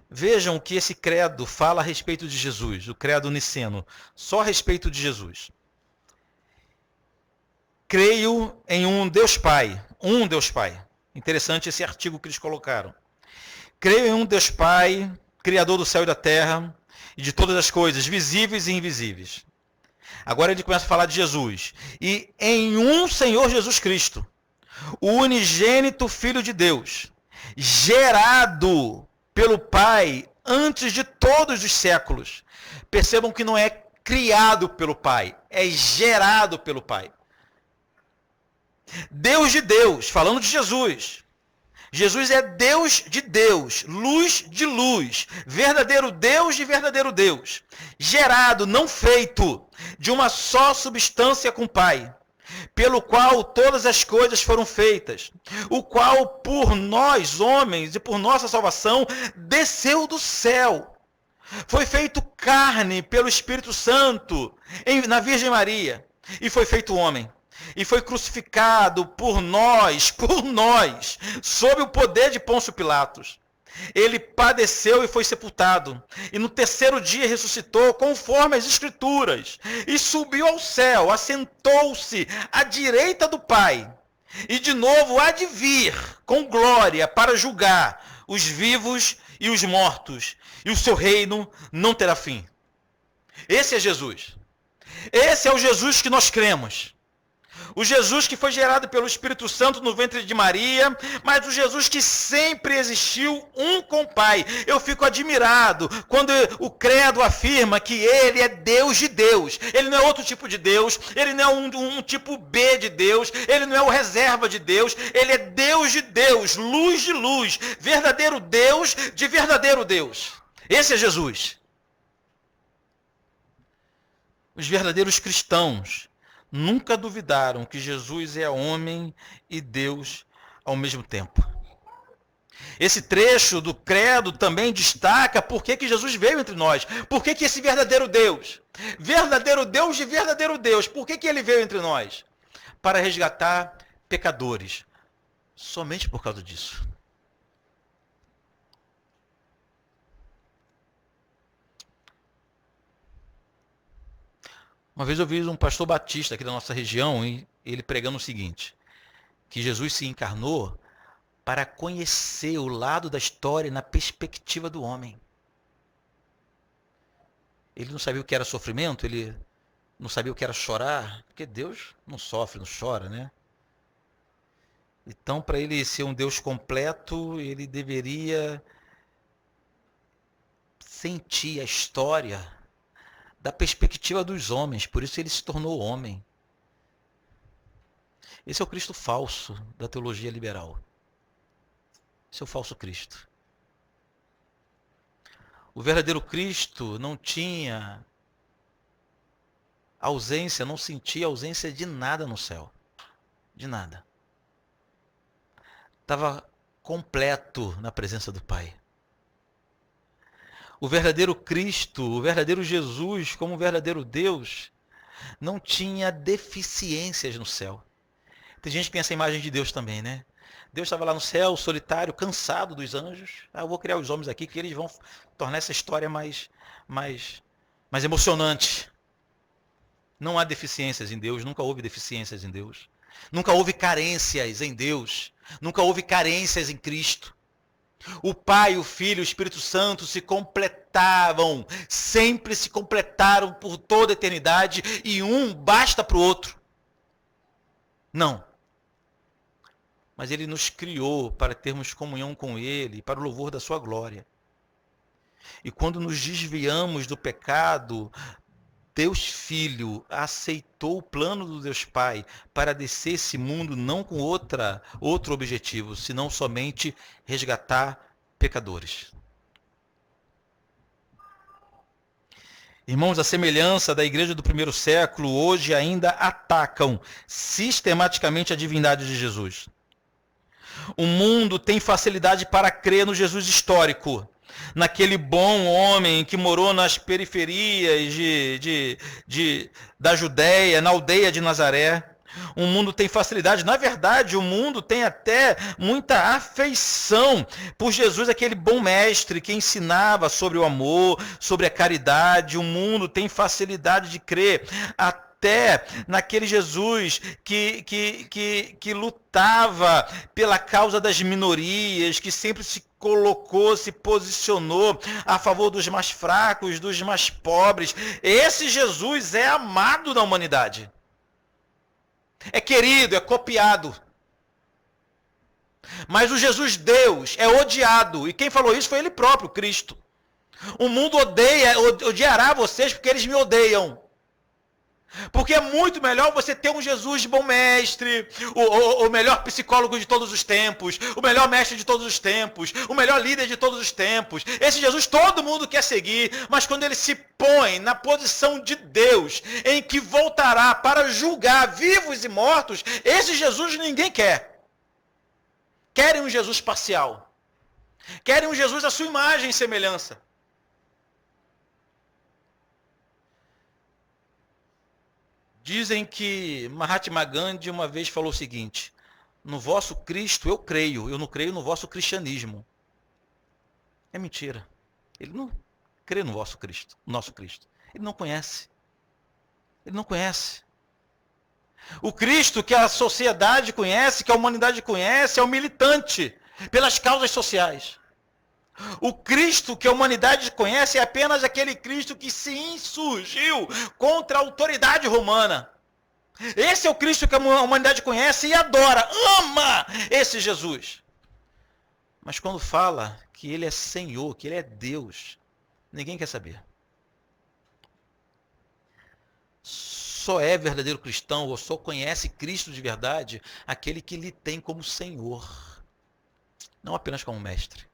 S1: Vejam o que esse credo fala a respeito de Jesus, o credo niceno, só a respeito de Jesus. Creio em um Deus Pai. Interessante esse artigo que eles colocaram. Creio em um Deus Pai, Criador do céu e da terra, e de todas as coisas, visíveis e invisíveis. Agora ele começa a falar de Jesus. E em um Senhor Jesus Cristo, o unigênito Filho de Deus, gerado pelo Pai antes de todos os séculos. Percebam que não é criado pelo Pai, é gerado pelo Pai. Deus de Deus, falando de Jesus. Jesus é Deus de Deus, luz de luz, verdadeiro Deus de verdadeiro Deus. Gerado, não feito, de uma só substância com o Pai. pelo qual todas as coisas foram feitas, o qual por nós, homens, e por nossa salvação, desceu do céu. Foi feito carne pelo Espírito Santo na Virgem Maria, e foi feito homem. E foi crucificado por nós, sob o poder de Pôncio Pilatos. Ele padeceu e foi sepultado, e no terceiro dia ressuscitou, conforme as Escrituras, e subiu ao céu, assentou-se à direita do Pai, e de novo há de vir com glória para julgar os vivos e os mortos, e o seu reino não terá fim. Esse é Jesus. Esse é o Jesus que nós cremos. O Jesus que foi gerado pelo Espírito Santo no ventre de Maria, mas o Jesus que sempre existiu um com o Pai. Eu fico admirado quando o credo afirma que ele é Deus de Deus. Ele não é outro tipo de Deus, ele não é um tipo B de Deus, ele não é o reserva de Deus, ele é Deus de Deus, luz de luz, verdadeiro Deus de verdadeiro Deus. Esse é Jesus. Os verdadeiros cristãos nunca duvidaram que Jesus é homem e Deus ao mesmo tempo. Esse trecho do credo também destaca por que Jesus veio entre nós. Por que esse verdadeiro Deus de verdadeiro Deus, por que ele veio entre nós? Para resgatar pecadores. Somente por causa disso. Uma vez eu vi um pastor batista aqui da nossa região, e ele pregando o seguinte, que Jesus se encarnou para conhecer o lado da história na perspectiva do homem. Ele não sabia o que era sofrimento, ele não sabia o que era chorar, porque Deus não sofre, não chora, né? Então, para ele ser um Deus completo, ele deveria sentir a história da perspectiva dos homens, por isso ele se tornou homem. Esse é o Cristo falso da teologia liberal. Esse é o falso Cristo. O verdadeiro Cristo não tinha ausência, não sentia ausência de nada no céu. De nada. Estava completo na presença do Pai. O verdadeiro Cristo, o verdadeiro Jesus, como o verdadeiro Deus, não tinha deficiências no céu. Tem gente que tem essa imagem de Deus também, né? Deus estava lá no céu, solitário, cansado dos anjos. Eu vou criar os homens aqui que eles vão tornar essa história mais emocionante. Não há deficiências em Deus, nunca houve deficiências em Deus. Nunca houve carências em Deus. Nunca houve carências em Cristo. O Pai, o Filho e o Espírito Santo se completavam, sempre se completaram por toda a eternidade, e um basta para o outro. Não. Mas ele nos criou para termos comunhão com ele, para o louvor da sua glória. E quando nos desviamos do pecado, Deus Filho aceitou o plano do Deus Pai para descer esse mundo não com outro objetivo, senão somente resgatar pecadores. Irmãos, a semelhança da igreja do primeiro século, hoje ainda atacam sistematicamente a divindade de Jesus. O mundo tem facilidade para crer no Jesus histórico, naquele bom homem que morou nas periferias da Judéia, na aldeia de Nazaré. O mundo tem facilidade, na verdade, o mundo tem até muita afeição por Jesus, aquele bom mestre que ensinava sobre o amor, sobre a caridade. O mundo tem facilidade de crer até naquele Jesus que lutava pela causa das minorias, que sempre se colocou, se posicionou a favor dos mais fracos, dos mais pobres. Esse Jesus é amado na humanidade. É querido, é copiado. Mas o Jesus Deus é odiado. E quem falou isso foi ele próprio, Cristo. O mundo odiará vocês porque eles me odeiam. Porque é muito melhor você ter um Jesus bom mestre, o melhor psicólogo de todos os tempos, o melhor mestre de todos os tempos, o melhor líder de todos os tempos. Esse Jesus todo mundo quer seguir, mas quando ele se põe na posição de Deus, em que voltará para julgar vivos e mortos, esse Jesus ninguém quer. Querem um Jesus parcial. Querem um Jesus à sua imagem e semelhança. Dizem que Mahatma Gandhi uma vez falou o seguinte: no vosso Cristo eu creio, eu não creio no vosso cristianismo. É mentira. Ele não crê no vosso Cristo, no nosso Cristo. Ele não conhece. Ele não conhece. O Cristo que a sociedade conhece, que a humanidade conhece, é o militante pelas causas sociais. O Cristo que a humanidade conhece é apenas aquele Cristo que se insurgiu contra a autoridade romana. Esse é o Cristo que a humanidade conhece e adora, ama esse Jesus. Mas quando fala que ele é Senhor, que ele é Deus, ninguém quer saber. Só é verdadeiro cristão ou só conhece Cristo de verdade aquele que lhe tem como Senhor, não apenas como mestre.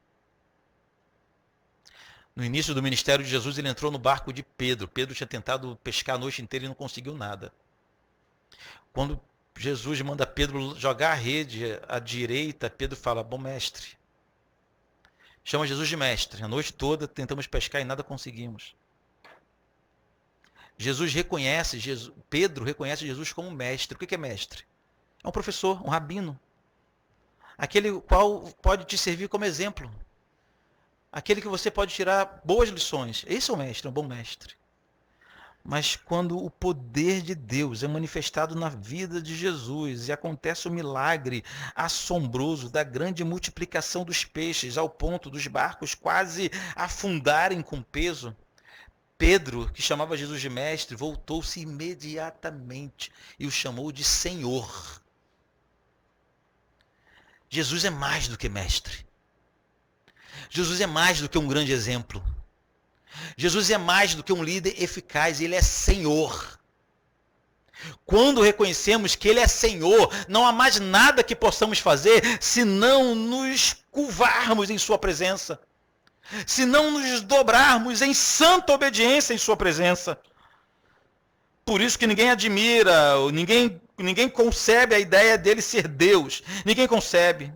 S1: No início do ministério de Jesus, ele entrou no barco de Pedro. Pedro tinha tentado pescar a noite inteira e não conseguiu nada. Quando Jesus manda Pedro jogar a rede à direita, Pedro fala: bom mestre. Chama Jesus de mestre. A noite toda tentamos pescar e nada conseguimos. Pedro reconhece Jesus como mestre. O que é mestre? É um professor, um rabino. Aquele qual pode te servir como exemplo. Aquele que você pode tirar boas lições. Esse é o mestre, é um bom mestre. Mas quando o poder de Deus é manifestado na vida de Jesus e acontece o milagre assombroso da grande multiplicação dos peixes ao ponto dos barcos quase afundarem com peso, Pedro, que chamava Jesus de mestre, voltou-se imediatamente e o chamou de Senhor. Jesus é mais do que mestre. Jesus é mais do que um grande exemplo. Jesus é mais do que um líder eficaz, ele é Senhor. Quando reconhecemos que ele é Senhor, não há mais nada que possamos fazer senão nos curvarmos em sua presença, senão nos dobrarmos em santa obediência em sua presença. Por isso que ninguém admira, ninguém concebe a ideia dele ser Deus. Ninguém concebe.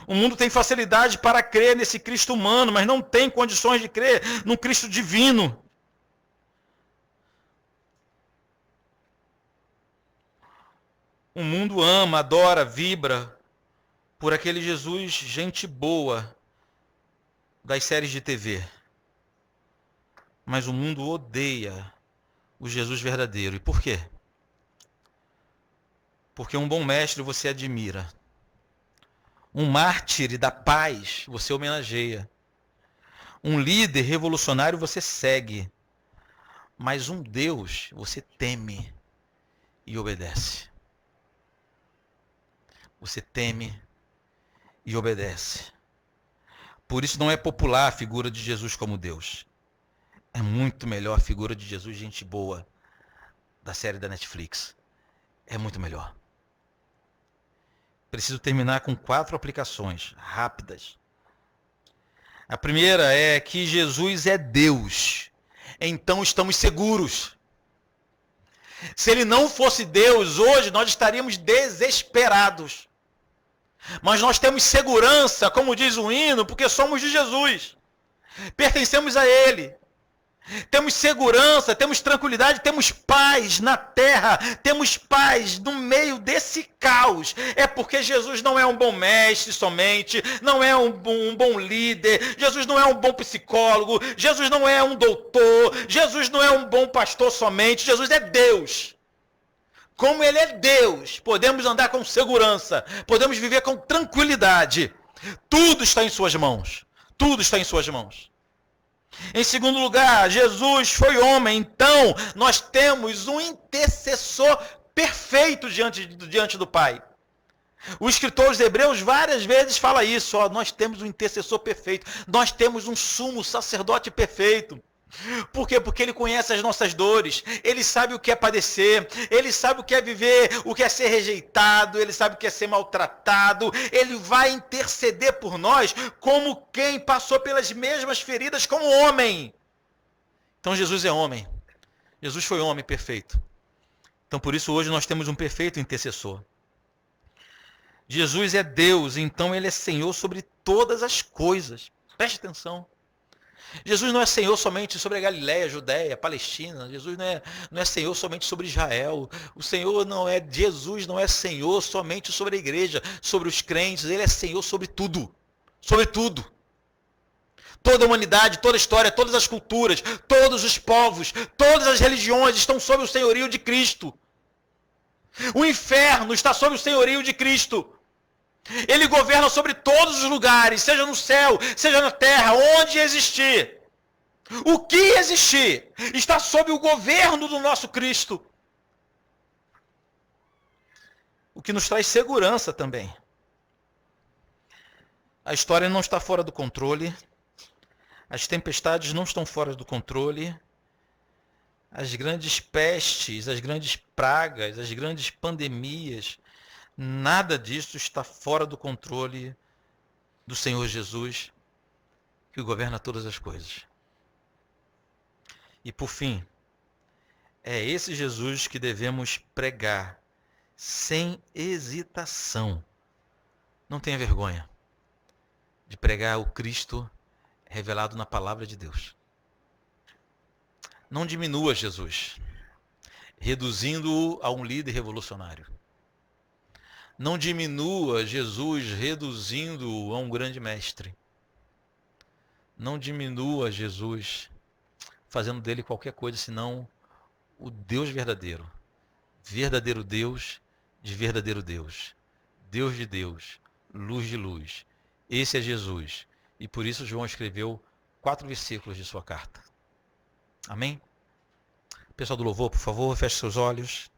S1: O mundo tem facilidade para crer nesse Cristo humano, mas não tem condições de crer num Cristo divino. O mundo ama, adora, vibra por aquele Jesus gente boa das séries de TV. Mas o mundo odeia o Jesus verdadeiro. E por quê? Porque um bom mestre você admira. Um mártir da paz você homenageia. Um líder revolucionário você segue. Mas um Deus você teme e obedece. Você teme e obedece. Por isso não é popular a figura de Jesus como Deus. É muito melhor a figura de Jesus, gente boa, da série da Netflix. É muito melhor. Preciso terminar com 4 aplicações rápidas. A primeira é que Jesus é Deus. Então estamos seguros. Se ele não fosse Deus, hoje nós estaríamos desesperados. Mas nós temos segurança, como diz o hino, porque somos de Jesus. Pertencemos a ele. Temos segurança, temos tranquilidade, temos paz na terra, temos paz no meio desse caos. É porque Jesus não é um bom mestre somente, não é um bom líder, Jesus não é um bom psicólogo, Jesus não é um doutor, Jesus não é um bom pastor somente, Jesus é Deus. Como ele é Deus, podemos andar com segurança, podemos viver com tranquilidade. Tudo está em suas mãos, tudo está em suas mãos. Em segundo lugar, Jesus foi homem, então nós temos um intercessor perfeito diante do Pai. O escritor aos Hebreus várias vezes fala isso, nós temos um intercessor perfeito, nós temos um sumo sacerdote perfeito. Por quê? Porque Ele conhece as nossas dores, Ele sabe o que é padecer, Ele sabe o que é viver, o que é ser rejeitado, Ele sabe o que é ser maltratado, Ele vai interceder por nós como quem passou pelas mesmas feridas como homem. Então Jesus é homem, Jesus foi homem perfeito. Então por isso hoje nós temos um perfeito intercessor. Jesus é Deus, então Ele é Senhor sobre todas as coisas. Preste atenção. Jesus não é Senhor somente sobre a Galileia, a Judéia, a Palestina. Jesus não é Senhor somente sobre Israel. Jesus não é Senhor somente sobre a igreja, sobre os crentes. Ele é Senhor sobre tudo. Sobre tudo. Toda a humanidade, toda a história, todas as culturas, todos os povos, todas as religiões estão sob o senhorio de Cristo. O inferno está sob o senhorio de Cristo. Ele governa sobre todos os lugares, seja no céu, seja na terra, onde existir. O que existir está sob o governo do nosso Cristo. O que nos traz segurança também. A história não está fora do controle. As tempestades não estão fora do controle. As grandes pestes, as grandes pragas, as grandes pandemias, nada disso está fora do controle do Senhor Jesus, que governa todas as coisas. E por fim, é esse Jesus que devemos pregar sem hesitação. Não tenha vergonha de pregar o Cristo revelado na palavra de Deus. Não diminua Jesus, reduzindo-o a um líder revolucionário. Não diminua Jesus reduzindo-o a um grande mestre. Não diminua Jesus fazendo dele qualquer coisa senão o Deus verdadeiro. Verdadeiro Deus de verdadeiro Deus. Deus de Deus. Luz de luz. Esse é Jesus. E por isso João escreveu 4 versículos de sua carta. Amém? Pessoal do louvor, por favor, feche seus olhos.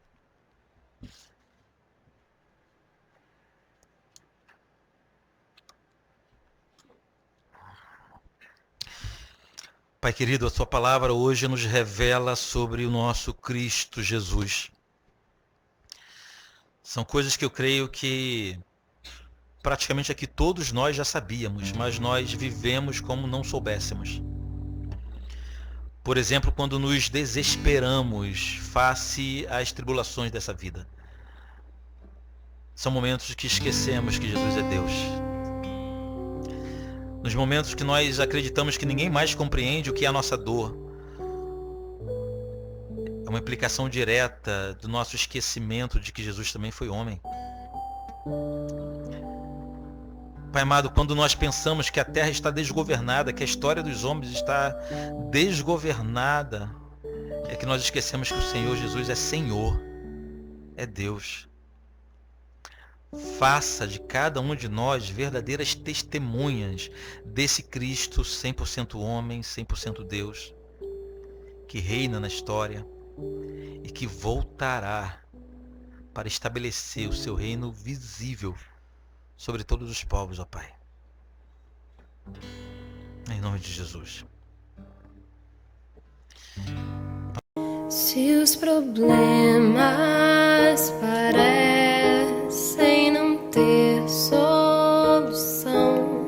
S1: Pai querido, a sua palavra hoje nos revela sobre o nosso Cristo Jesus. São coisas que eu creio que praticamente aqui todos nós já sabíamos, mas nós vivemos como não soubéssemos. Por exemplo, quando nos desesperamos face às tribulações dessa vida. São momentos que esquecemos que Jesus é Deus. Nos momentos que nós acreditamos que ninguém mais compreende o que é a nossa dor. É uma implicação direta do nosso esquecimento de que Jesus também foi homem. Pai amado, quando nós pensamos que a terra está desgovernada, que a história dos homens está desgovernada, é que nós esquecemos que o Senhor Jesus é Senhor, é Deus. Faça de cada um de nós verdadeiras testemunhas desse Cristo 100% homem, 100% Deus, que reina na história e que voltará para estabelecer o seu reino visível sobre todos os povos, ó Pai. Em nome de Jesus.
S2: Se os problemas parecem não ter solução,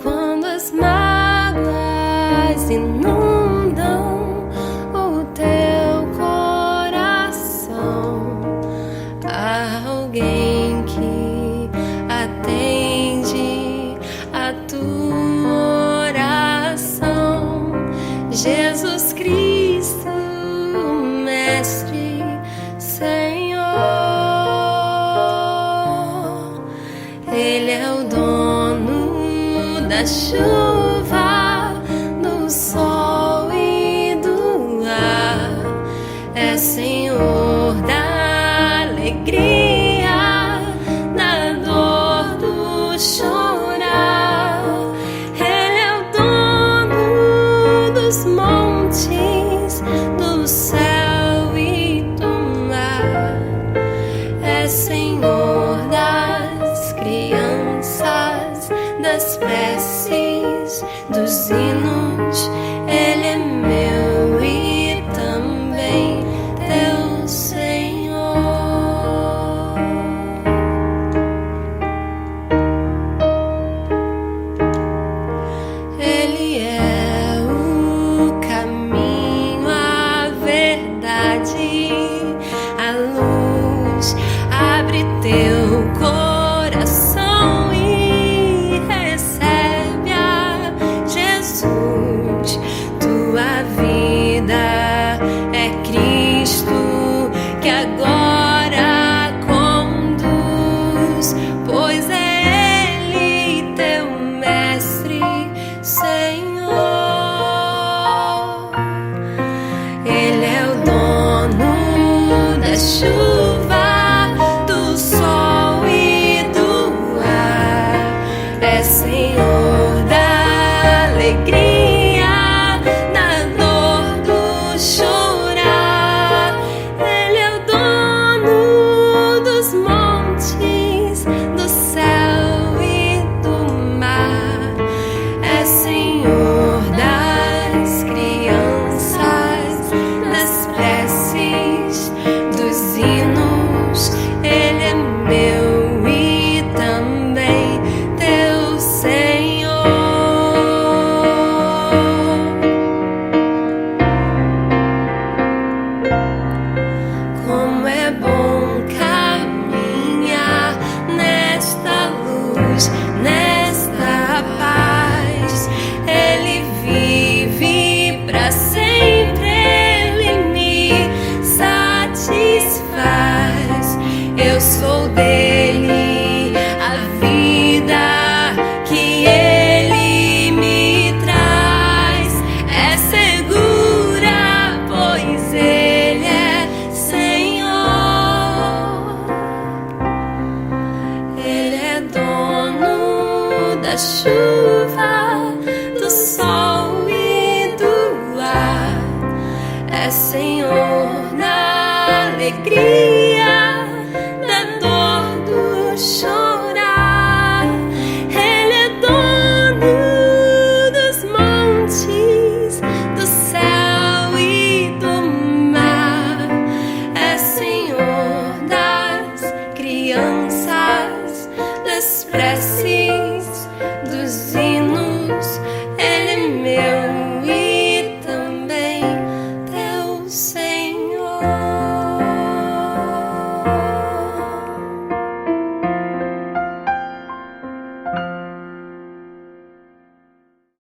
S2: quando as mágoas inundam o teu coração, há alguém que atende a tua oração. Jesus Cristo, Mestre, Senhor, Ele é o dono da chuva, do sol e do ar, é Senhor da alegria, da dor, do chorar. Ele é o dono dos montes, do céu e do mar, é Senhor das crianças, das preces, dos hinos. Ele é meu chuva, do sol e do ar. É Senhor da alegria, da dor, do chorar. Ele é o dono dos montes, do céu e do mar. É Senhor das crianças, das preces, dos hinos. Ele é meu e também teu Senhor. Como é bom caminhar nesta luz, nesta paz. Ele vive pra sempre, ele me satisfaz. Eu sou dele, a vida que ele me traz é segura, pois ele é Senhor. Ele é dono da chuva, do sol e do ar. É Senhor da alegria, da dor, do chorar. Ele é dono dos montes, do céu e do mar. É Senhor das crianças, das preces, dos